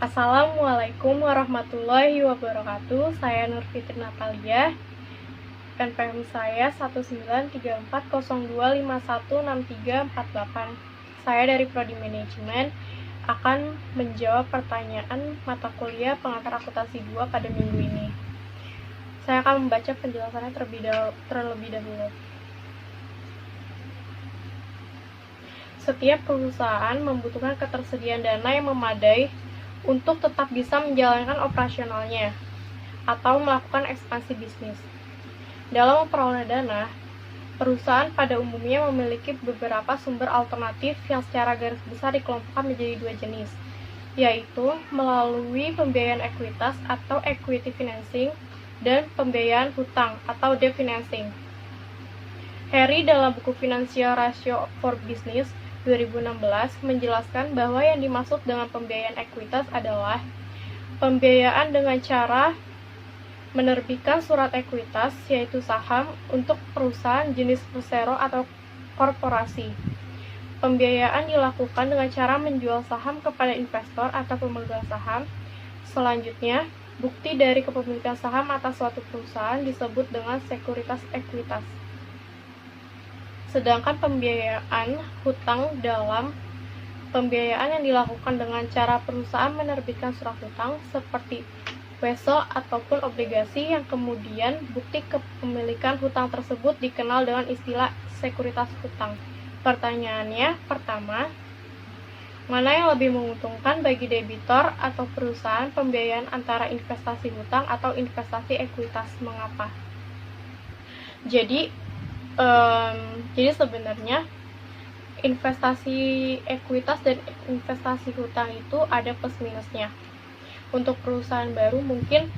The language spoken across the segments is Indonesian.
Assalamualaikum warahmatullahi wabarakatuh. Saya Nur Fitri Natalia. NPM saya 19340251638. Saya dari Prodi Manajemen akan menjawab pertanyaan mata kuliah pengantar akuntansi 2 pada minggu ini. Saya akan membaca penjelasannya terlebih dahulu. Setiap perusahaan membutuhkan ketersediaan dana yang memadai untuk tetap bisa menjalankan operasionalnya atau melakukan ekspansi bisnis. Dalam memperoleh dana, perusahaan pada umumnya memiliki beberapa sumber alternatif yang secara garis besar dikelompokkan menjadi dua jenis, yaitu melalui pembiayaan ekuitas atau equity financing dan pembiayaan hutang atau debt financing. Harry dalam buku Financial Ratio for Business 2016 menjelaskan bahwa yang dimaksud dengan pembiayaan ekuitas adalah pembiayaan dengan cara menerbitkan surat ekuitas, yaitu saham, untuk perusahaan jenis persero atau korporasi. Pembiayaan dilakukan dengan cara menjual saham kepada investor atau pemegang saham. Selanjutnya, bukti dari kepemilikan saham atas suatu perusahaan disebut dengan sekuritas ekuitas. Sedangkan pembiayaan hutang dalam pembiayaan yang dilakukan dengan cara perusahaan menerbitkan surat hutang seperti WESO ataupun obligasi yang kemudian bukti kepemilikan hutang tersebut dikenal dengan istilah sekuritas hutang. Pertanyaannya, pertama, mana yang lebih menguntungkan bagi debitor atau perusahaan pembiayaan antara investasi hutang atau investasi ekuitas? Mengapa? Jadi sebenarnya investasi ekuitas dan investasi hutang itu ada plus minusnya. Untuk perusahaan baru mungkin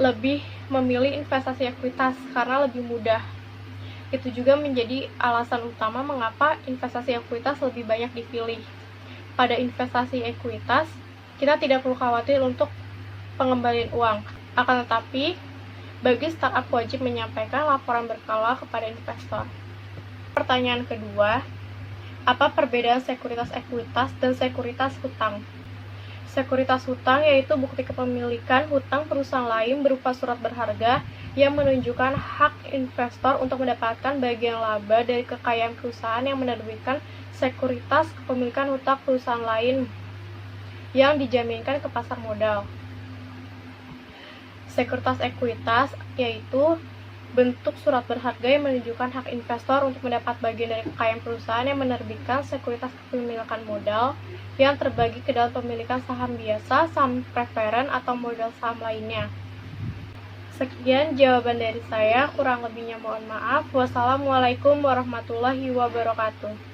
lebih memilih investasi ekuitas karena lebih mudah. Itu juga menjadi alasan utama mengapa investasi ekuitas lebih banyak dipilih. Pada investasi ekuitas, kita tidak perlu khawatir untuk pengembalian uang. Akan tetapi, bagi startup wajib menyampaikan laporan berkala kepada investor. Pertanyaan kedua, apa perbedaan sekuritas ekuitas dan sekuritas hutang? Sekuritas hutang yaitu bukti kepemilikan hutang perusahaan lain berupa surat berharga yang menunjukkan hak investor untuk mendapatkan bagian laba dari kekayaan perusahaan yang menerbitkan sekuritas kepemilikan hutang perusahaan lain yang dijaminkan ke pasar modal. Sekuritas ekuitas yaitu bentuk surat berharga yang menunjukkan hak investor untuk mendapat bagian dari kekayaan perusahaan yang menerbitkan sekuritas kepemilikan modal yang terbagi ke dalam pemilikan saham biasa, saham preferen, atau modal saham lainnya. Sekian jawaban dari saya, kurang lebihnya mohon maaf. Wassalamualaikum warahmatullahi wabarakatuh.